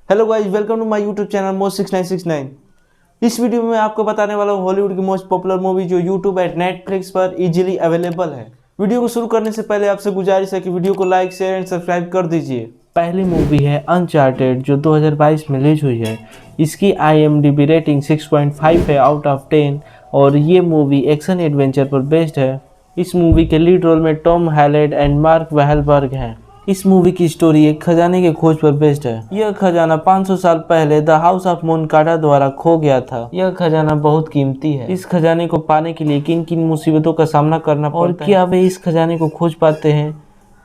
Hello guys, welcome to my YouTube channel most 6969। इस video में मैं आपको बताने वाला हूँ हॉलीवुड की मोस्ट पॉपुलर मूवी जो यूट्यूब एंड नेटफ्लिक्स पर इजीली अवेलेबल है। वीडियो को शुरू करने से पहले आपसे गुजारिश है कि वीडियो को लाइक, शेयर एंड सब्सक्राइब कर दीजिए। पहली मूवी है अनचार्टेड जो 2022 में रिलीज हुई है। इसकी IMDb रेटिंग 6.5 है आउट ऑफ 10 और ये मूवी एक्शन एडवेंचर पर बेस्ड है। इस मूवी के लीड रोल में टॉम हैलेड एंड मार्क वाहलबर्ग हैं। इस मूवी की स्टोरी एक खजाने के खोज पर बेस्ड है। यह खजाना 500 साल पहले द हाउस ऑफ मोनकाडा द्वारा खो गया था। यह खजाना बहुत कीमती है। इस खजाने को पाने के लिए किन किन मुसीबतों का सामना करना पड़ता है और क्या वे इस खजाने को खोज पाते हैं,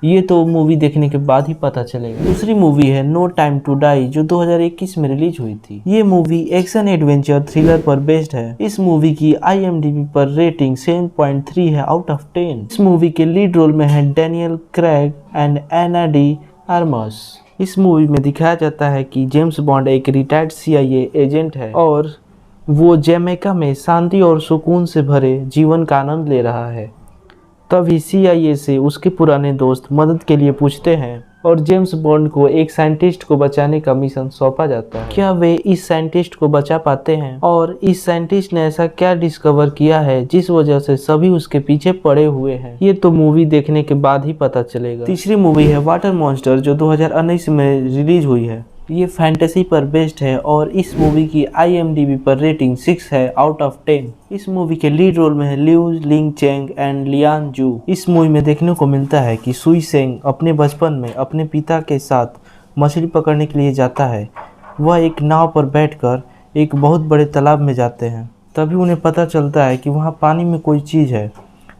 ये तो मूवी देखने के बाद ही पता चलेगा। दूसरी मूवी है नो टाइम टू डाई जो 2021 में रिलीज हुई थी। ये मूवी एक्शन एडवेंचर थ्रिलर पर बेस्ड है। इस मूवी की IMDb पर रेटिंग 7.3 है आउट ऑफ 10। इस मूवी के लीड रोल में है Daniel Craig and Ana de Armas. इस मूवी में दिखाया जाता है कि जेम्स बॉन्ड एक रिटायर्ड CIA एजेंट है और वो जमैका में शांति और सुकून से भरे जीवन का आनंद ले रहा है। तभी CIA से उसके पुराने दोस्त मदद के लिए पूछते हैं और जेम्स बॉन्ड को एक साइंटिस्ट को बचाने का मिशन सौंपा जाता है। क्या वे इस साइंटिस्ट को बचा पाते हैं और इस साइंटिस्ट ने ऐसा क्या डिस्कवर किया है जिस वजह से सभी उसके पीछे पड़े हुए हैं, ये तो मूवी देखने के बाद ही पता चलेगा। तीसरी मूवी है वाटर मॉन्स्टर जो 2019 में रिलीज हुई है। ये फैंटेसी पर बेस्ड है और इस मूवी की IMDb पर रेटिंग 6 है आउट ऑफ 10। इस मूवी के लीड रोल में है लिu लिंग चेंग एंड लियान जू। इस मूवी में देखने को मिलता है कि सुई सेंग अपने बचपन में अपने पिता के साथ मछली पकड़ने के लिए जाता है। वह एक नाव पर बैठकर एक बहुत बड़े तालाब में जाते हैं। तभी उन्हें पता चलता है कि वहाँ पानी में कोई चीज़ है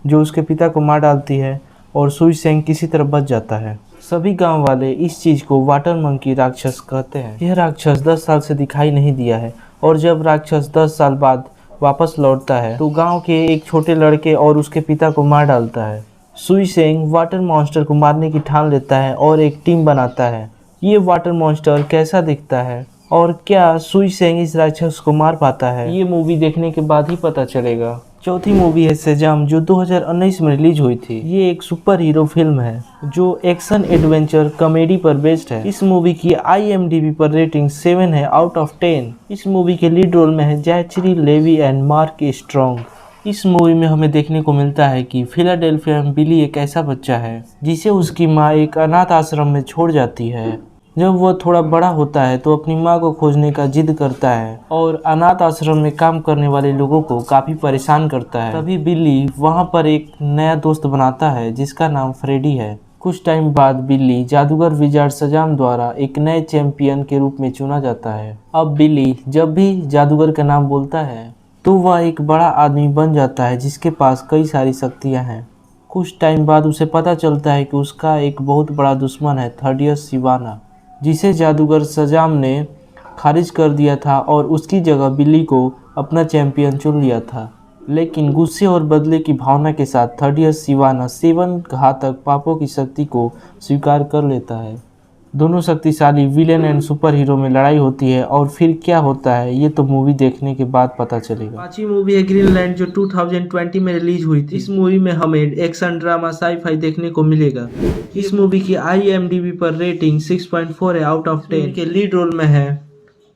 जो उसके पिता को मार डालती है और सुई सेंग किसी तरह बच जाता है। सभी गांव वाले इस चीज़ को वाटर मंकी राक्षस कहते हैं। यह राक्षस 10 साल से दिखाई नहीं दिया है और जब राक्षस 10 साल बाद वापस लौटता है तो गांव के एक छोटे लड़के और उसके पिता को मार डालता है। सुई सेंग वाटर मॉन्स्टर को मारने की ठान लेता है और एक टीम बनाता है। ये वाटर मॉन्स्टर कैसा दिखता है और क्या सुई सेंग इस राक्षस को मार पाता है, ये मूवी देखने के बाद ही पता चलेगा। चौथी मूवी है शेज़ाम जो 2019 में रिलीज हुई थी। ये एक सुपर हीरो फिल्म है जो एक्शन एडवेंचर कॉमेडी पर बेस्ड है। इस मूवी की IMDb पर रेटिंग 7 है आउट ऑफ 10। इस मूवी के लीड रोल में है जैचरी लेवी एंड मार्क स्ट्रॉन्ग। इस मूवी में हमें देखने को मिलता है कि फिलाडेल्फिया में बिली एक ऐसा बच्चा है जिसे उसकी माँ एक अनाथ आश्रम में छोड़ जाती है। जब वह थोड़ा बड़ा होता है तो अपनी माँ को खोजने का जिद करता है और अनाथ आश्रम में काम करने वाले लोगों को काफ़ी परेशान करता है। तभी बिल्ली वहाँ पर एक नया दोस्त बनाता है जिसका नाम फ्रेडी है। कुछ टाइम बाद बिल्ली जादूगर विजार्ड शेज़ाम द्वारा एक नए चैंपियन के रूप में चुना जाता है। अब बिल्ली जब भी जादूगर का नाम बोलता है तो वह एक बड़ा आदमी बन जाता है जिसके पास कई सारी शक्तियाँ हैं। कुछ टाइम बाद उसे पता चलता है कि उसका एक बहुत बड़ा दुश्मन है थर्डियस सिवाना, जिसे जादूगर शेज़ाम ने खारिज कर दिया था और उसकी जगह बिल्ली को अपना चैंपियन चुन लिया था। लेकिन गुस्से और बदले की भावना के साथ थर्डियस सिवाना 7 घातक पापों की शक्ति को स्वीकार कर लेता है। दोनों शक्तिशाली विलेन एंड सुपर हीरो में लड़ाई होती है और फिर क्या होता है ये तो मूवी देखने के बाद पता चलेगा। पांचवी मूवी है ग्रीनलैंड जो 2020 में रिलीज हुई थी। इस मूवी में हमें एक्शन ड्रामा साई-फाई देखने को मिलेगा। इस मूवी की IMDb पर रेटिंग 6.4 है आउट ऑफ 10। के लीड रोल में है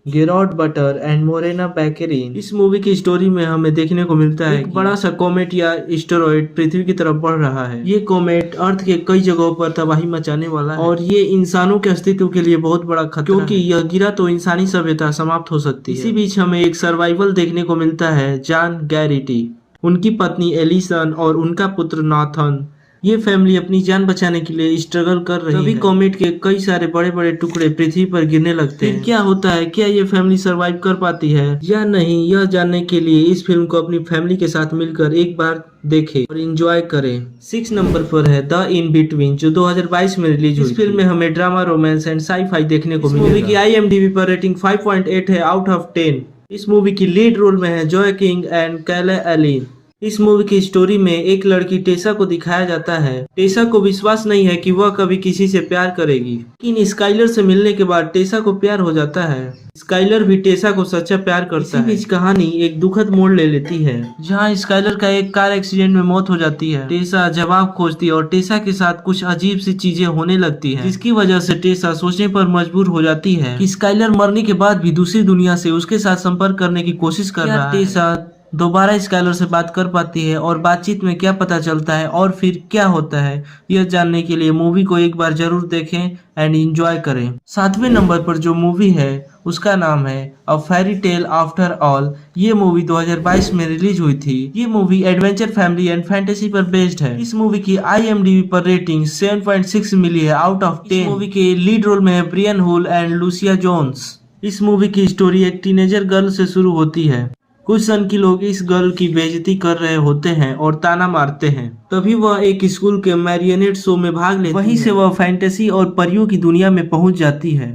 गेरॉड बटर एंड मोरेना बैकेरिन। इस मूवी की स्टोरी में हमें देखने को मिलता है एक बड़ा सा कॉमेट या एस्टेरॉयड पृथ्वी की तरफ बढ़ रहा है। ये कॉमेट अर्थ के कई जगहों पर तबाही मचाने वाला है और ये इंसानों के अस्तित्व के लिए बहुत बड़ा खतरा क्योंकि यह गिरा तो इंसानी सभ्यता समाप्त हो सकती है। इसी बीच हमें एक सर्वाइवल देखने को मिलता है जॉन गैरिटी, उनकी पत्नी एलिसन और उनका पुत्र नाथन। ये फैमिली अपनी जान बचाने के लिए स्ट्रगल कर रही है। तभी कॉमेट के कई सारे बड़े बड़े टुकड़े पृथ्वी पर गिरने लगते हैं। क्या होता है, क्या ये फैमिली सरवाइव कर पाती है या नहीं, यह जानने के लिए इस फिल्म को अपनी फैमिली के साथ मिलकर एक बार देखें और एंजॉय करें। 6 नंबर पर है द इन बिटवीन जो 2022 में रिलीज हुई। इस फिल्म में हमें ड्रामा, रोमांस एंड साई-फाई देखने को मिलेगा। मूवी की IMDb पर रेटिंग 5.8 है आउट ऑफ 10। इस मूवी की लीड रोल में है जॉय किंग एंड कैले एलिन। इस मूवी की स्टोरी में एक लड़की टेसा को दिखाया जाता है। टेसा को विश्वास नहीं है कि वह कभी किसी से प्यार करेगी, लेकिन स्काइलर से मिलने के बाद टेसा को प्यार हो जाता है। स्काइलर भी टेसा को सच्चा प्यार करता है। इसी बीच कहानी एक दुखद मोड़ ले लेती है, जहां स्काइलर का एक कार एक्सीडेंट में मौत हो जाती है। टेसा जवाब खोजती है और टेसा के साथ कुछ अजीब सी चीजें होने लगती है, जिसकी वजह से टेसा सोचने पर मजबूर हो जाती है कि स्काइलर मरने के बाद भी दूसरी दुनिया से उसके साथ संपर्क करने की कोशिश कर रहा है। टेसा दोबारा स्काइलर से बात कर पाती है और बातचीत में क्या पता चलता है और फिर क्या होता है, यह जानने के लिए मूवी को एक बार जरूर देखें एंड एंजॉय करें। 7वें नंबर पर जो मूवी है उसका नाम है अ फेरी टेल आफ्टर ऑल। ये मूवी 2022 में रिलीज हुई थी। ये movie adventure, family and fantasy पर बेस्ड है। इस मूवी की IMDb पर रेटिंग 7.6 मिली है आउट ऑफ 10। इस मूवी के लीड रोल में है Brian Hull and Lucia Jones. इस मूवी की स्टोरी एक टीनेजर गर्ल से शुरू होती है। कुछ सन की लोग इस गर्ल की बेइज्जती कर रहे होते हैं और ताना मारते हैं। तभी वह एक स्कूल के मैरियोनेट शो में भाग लेती है। वहीं से वह फैंटेसी और परियों की दुनिया में पहुंच जाती है,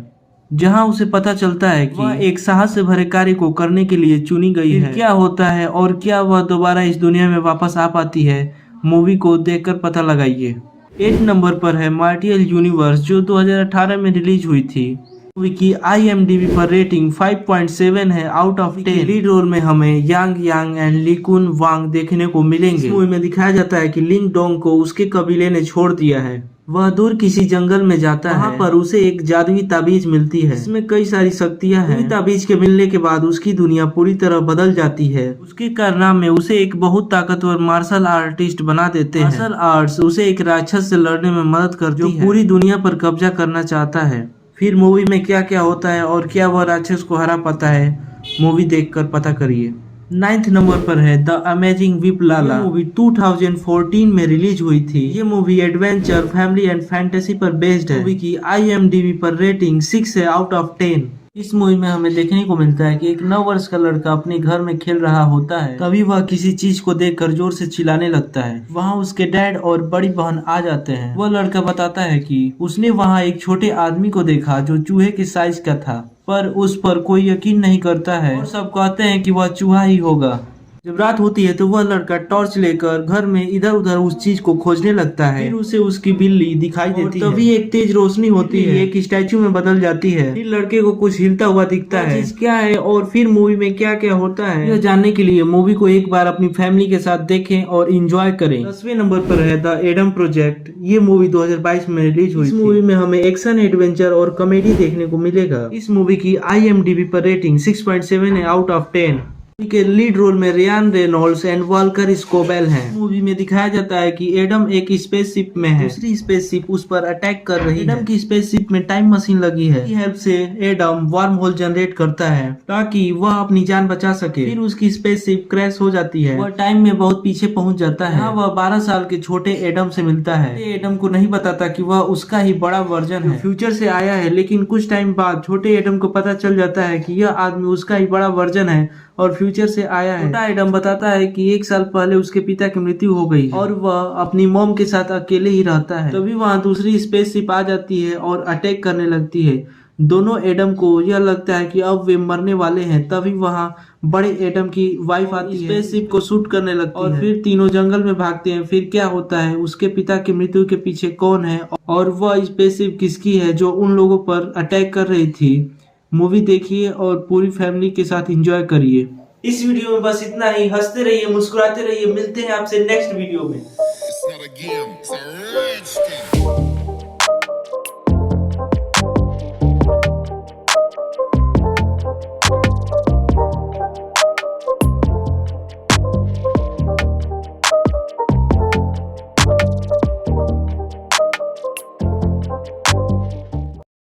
जहां उसे पता चलता है कि वह एक साहस से भरे कार्य को करने के लिए चुनी गई है। क्या होता है और क्या वह दोबारा इस दुनिया में वापस आ पाती है, मूवी को देखकर पता लगाइए। 8 नंबर पर है मार्टियल यूनिवर्स, जो 2018 में रिलीज हुई थी। मूवी की IMDb पर रेटिंग 5.7 है आउट ऑफ 10। लीड रोल में हमें यांग यांग एंड लीकुन वांग देखने को मिलेंगे। इस मूवी में दिखाया जाता है कि लिंग डोंग को उसके कबीले ने छोड़ दिया है। वह दूर किसी जंगल में जाता है। वहाँ पर उसे एक जादुई ताबीज मिलती है, इसमें कई सारी शक्तियां हैं। ताबीज के मिलने के बाद उसकी दुनिया पूरी तरह बदल जाती है। उसके कारनामे उसे एक बहुत ताकतवर मार्शल आर्टिस्ट बना देते हैं। मार्शल आर्ट्स उसे एक राक्षस से लड़ने में मदद करती है, जो पूरी दुनिया पर कब्जा करना चाहता है। फिर मूवी में क्या क्या होता है और क्या वह राक्षस को हरा पाता है, मूवी देखकर पता करिए। 9th नंबर पर है द अमेजिंग विपलाला। ये मूवी 2014 में रिलीज हुई थी। ये movie adventure, family and fantasy पर बेस्ड है। मूवी की IMDb पर रेटिंग 6 है आउट ऑफ 10। इस मूवी में हमें देखने को मिलता है कि एक 9 वर्ष का लड़का अपने घर में खेल रहा होता है। तभी वह किसी चीज को देखकर जोर से चिल्लाने लगता है। वहाँ उसके डैड और बड़ी बहन आ जाते हैं। वह लड़का बताता है कि उसने वहाँ एक छोटे आदमी को देखा जो चूहे के साइज का था, पर उस पर कोई यकीन नहीं करता है और सब कहते हैं कि वह चूहा ही होगा। जब रात होती है तो वह लड़का टॉर्च लेकर घर में इधर उधर उस चीज को खोजने लगता है। फिर उसे उसकी बिल्ली दिखाई देती है। तभी एक तेज रोशनी होती है, एक स्टैचू में बदल जाती है। फिर लड़के को कुछ हिलता हुआ दिखता है। चीज क्या है और फिर मूवी में क्या क्या होता है, यह जानने के लिए मूवी को एक बार अपनी फैमिली के साथ देखें और एंजॉय करें। 10वें नंबर पर है द एडम प्रोजेक्ट। ये मूवी 2022 में रिलीज हुई। इस मूवी में हमें एक्शन, एडवेंचर और कॉमेडी देखने को मिलेगा। इस मूवी की IMDb पर रेटिंग 6.7 है आउट ऑफ 10। के लीड रोल में रियान रेनॉल्ड्स एंड वॉल्कर स्कोबेल हैं। मूवी में दिखाया जाता है कि एडम एक स्पेसशिप में है। दूसरी स्पेसशिप उस पर अटैक कर रही है। एडम की स्पेसशिप में टाइम मशीन लगी है। इसकी हेल्प से एडम वार्म होल जनरेट करता है ताकि वह अपनी जान बचा सके। फिर उसकी स्पेसशिप क्रैश हो जाती है। वह टाइम में बहुत पीछे पहुंच जाता है। वह 12 साल के छोटे एडम से मिलता है। एडम को नहीं बताता कि वह उसका ही बड़ा वर्जन है, फ्यूचर से आया है। लेकिन कुछ टाइम बाद छोटे एडम को पता चल जाता है कि यह आदमी उसका ही बड़ा वर्जन है और फ्यूचर से आया है। छोटा एडम बताता है कि 1 साल पहले उसके पिता की मृत्यु हो गई और वह अपनी मॉम के साथ अकेले ही रहता है। तभी वहाँ दूसरी स्पेसशिप आ जाती है और अटैक करने लगती है। दोनों एडम को यह लगता है कि अब वे मरने वाले हैं। तभी वहाँ बड़े एडम की वाइफ आती है, स्पेसशिप को शूट करने लगती है और फिर तीनों जंगल में भागते हैं। फिर क्या होता है, उसके पिता की मृत्यु के पीछे कौन है और वह स्पेसशिप किसकी है जो उन लोगों पर अटैक कर रही थी। मूवी देखिए और पूरी फैमिली के साथ एंजॉय करिए। इस वीडियो में बस इतना ही। हंसते रहिए, मुस्कुराते रहिए। मिलते हैं आपसे नेक्स्ट वीडियो में।